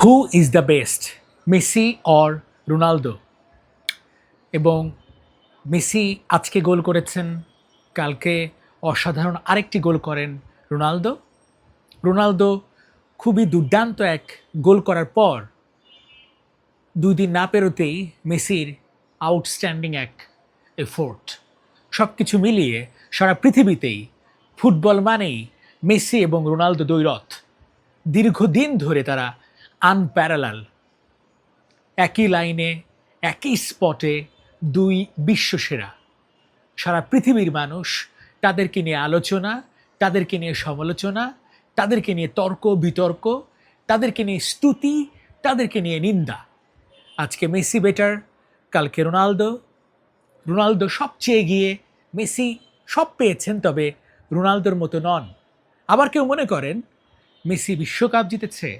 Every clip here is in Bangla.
Who is the best, Messi or Ronaldo? এবং মেসি আজকে গোল করেছেন, কালকে অসাধারণ আরেকটি গোল করেন রোনালদো। রোনালদো খুবই দুর্দান্ত এক গোল করার পর ২ দিন না পেরোতেই মেসির আউটস্ট্যান্ডিং এক এফোর্ট। সব কিছু মিলিয়ে সারা পৃথিবীতেই ফুটবল মানেই মেসি এবং রোনালদো দ্বৈরথ। দীর্ঘদিন ধরে তারা আনপ্যারালাল, একই লাইনে একই স্পটে দুই বিশ্বসেরা। সারা পৃথিবীর মানুষ তাদেরকে নিয়ে আলোচনা, তাদেরকে নিয়ে সমালোচনা, তাদেরকে নিয়ে তর্ক বিতর্ক, তাদেরকে নিয়ে স্তুতি, তাদেরকে নিয়ে নিন্দা। আজকে মেসি বেটার, কালকে রোনালদো। রোনালদো সবচেয়ে এগিয়ে, মেসি সব পেয়েছেন তবে রোনালদোর মতো নন। আবার কেউ মনে করেন মেসি বিশ্বকাপ জিতেছে,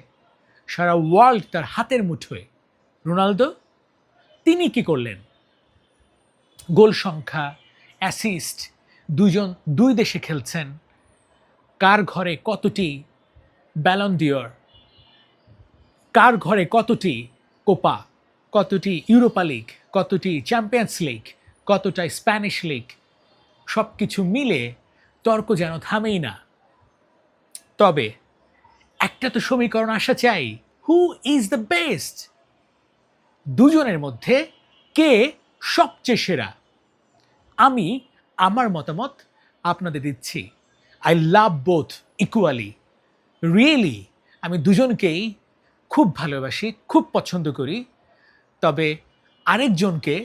সারা ওয়ার্ল্ড তার হাতের মুঠোয়। রোনালদো তিনি কি করলেন? গোল সংখ্যা, অ্যাসিস্ট, দুই দেশে খেলছেন। কার ঘরে কতটি ব্যালন ডিওর, কার ঘরে কতটি কোপা, কতটি ইউরোপা লিগ, কতটি চ্যাম্পিয়ন্স লিগ, কতটা স্প্যানিশ লিগ, সব কিছু মিলে তর্ক যেন থামেই না। তবে একটা তো সমীকরণ আসা চাই, হু ইজ দ্য বেস্ট? দুজনের মধ্যে কে সবচেয়ে সেরা? আমি আমার মতামত আপনাদের দিচ্ছি। I love both equally, really. আমি দুজনকেই খুব ভালোবাসি, খুব পছন্দ করি। তবে আরেকজনকে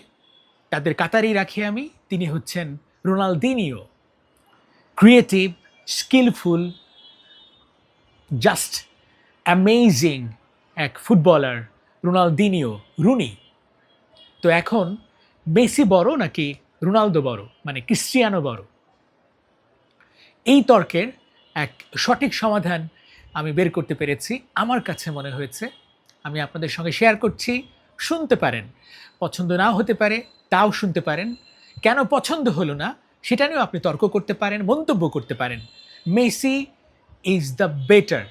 তাদের কাতারেই রাখি আমি, তিনি হচ্ছেন Ronaldinho. Creative, skillful, just amazing এক ফুটবলার রোনালদিনিও, রুনি। তো এখন মেসি বড় নাকি রোনালদো বড়, মানে ক্রিস্টিয়ানো বড়? এই তর্কের এক সঠিক সমাধান আমি বের করতে পেরেছি, আমার কাছে মনে হয়েছে। আমি আপনাদের সঙ্গে শেয়ার করছি, শুনতে পারেন। পছন্দ নাও হতে পারে, তাও শুনতে পারেন। কেন পছন্দ হলো না সেটা নিয়েও আপনি তর্ক করতে পারেন, মন্তব্য করতে পারেন। Messi is the better,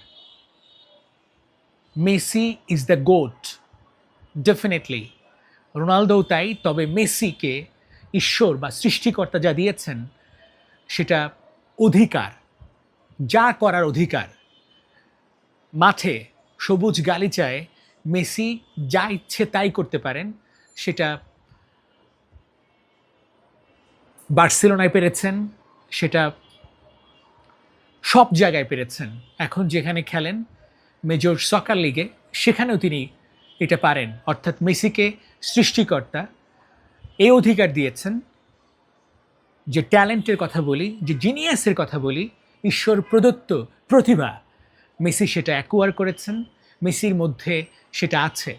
Messi is the GOAT, definitely. রোনালদোও তাই, তবে মেসিকে ঈশ্বর বা সৃষ্টিকর্তা যা দিয়েছেন সেটা অধিকার, যা করার অধিকার। মাঠে সবুজ গালিচায় মেসি যা ইচ্ছে তাই করতে পারেন, সেটা বার্সেলোনায় পেরেছেন, সেটা সব জায়গায় পেরেছেন। এখন যেখানে খেলেন মেজর সকার লিগে, সেখানেও তিনি এটা পারেন। অর্থাৎ মেসিকে সৃষ্টিকর্তা এই অধিকার দিয়েছেন যে ট্যালেন্টের কথা বলি, যে জিনিয়াসের কথা বলি, ঈশ্বর প্রদত্ত প্রতিভা, মেসি সেটা অ্যাকোয়ার করেছেন। মেসির মধ্যে সেটা আছে।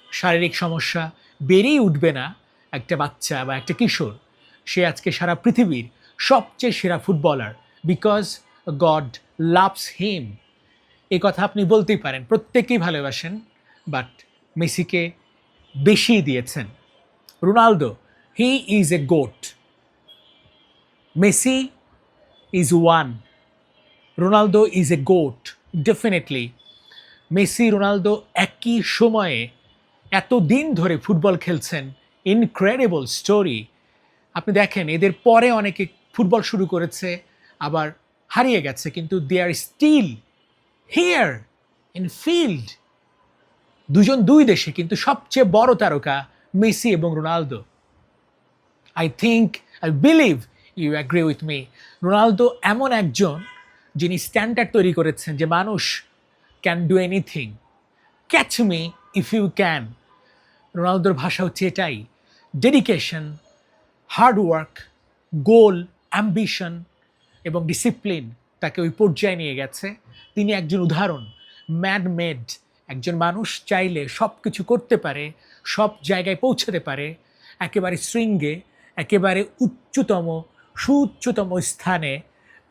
শারীরিক সমস্যা বেড়েই উঠবে না একটা বাচ্চা বা একটা কিশোর। সে আজকে সারা পৃথিবীর সবচেয়ে সেরা footballer, because God loves him. এ কথা আপনি বলতেই পারেন, প্রত্যেকেই ভালোবাসেন, বাট মেসিকে বেশি দিয়েছেন। Ronaldo, he is a goat, Messi is one, Ronaldo is a goat, definitely. Messi Ronaldo একই সময়ে এত দিন ধরে ফুটবল খেলছেন, ইনক্রেডিবল স্টোরি। আপনি দেখেন এদের পরে অনেকে ফুটবল শুরু করেছে, আবার হারিয়ে গেছে, কিন্তু they are still here in field. দুজন দুই দেশে, কিন্তু সবচেয়ে বড় তারকা মেসি এবং Ronaldo. I think, I believe you agree with me. Ronaldo এমন একজন যিনি স্ট্যান্ডার্ড তৈরি করেছেন যে মানুষ can do anything, catch me if you can. রোনালদোর ভাষা হচ্ছে এটাই, dedication, hard work, goal, ambition এবং ডিসিপ্লিন তাকে ওই পর্যায়ে নিয়ে গেছে। তিনি একজন উদাহরণ, ম্যান মেড। একজন মানুষ চাইলে সব কিছু করতে পারে, সব জায়গায় পৌঁছাতে পারে, একেবারে শৃঙ্গে, একেবারে উচ্চতম, সুউচ্চতম স্থানে।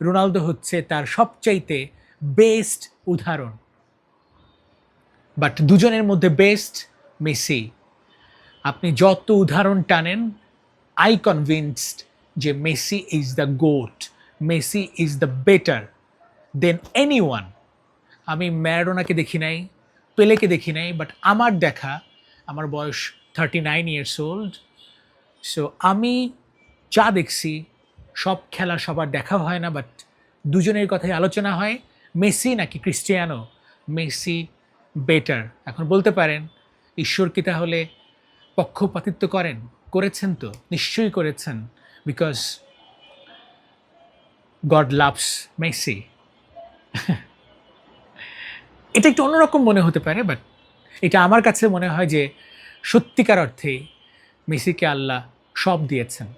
রোনালদো হচ্ছে তার সবচাইতে বেস্ট উদাহরণ। বাট দুজনের মধ্যে বেস্ট মেসি। আপনি যত উদাহরণ টানেন, আই কনভিন্সড যে Messi is the goat, Messi is the better then anyone. আমি ম্যারাডোনাকে দেখি নাই, পেলেকে দেখি নাই, বাট আমার দেখা, আমার বয়স 39 ইয়ার্স ওল্ড। সো আমি যা দেখছি, সব খেলা সবার দেখা হয় না, বাট দুজনের কথাই আলোচনা হয়, মেসি নাকি ক্রিস্টিয়ানো, মেসি বেটার। এখন বলতে পারেন ঈশ্বর কি তাহলে পক্ষপাতিত্ব করেছেন তো নিশ্চয়ই করেছেন, বিকজ গড লাভস মেসি। এটা একটু অন্যরকম মনে হতে পারে, বাট এটা আমার কাছে মনে হয় যে সত্যিকার অর্থে মেসিকে আল্লাহ সব দিয়েছেন।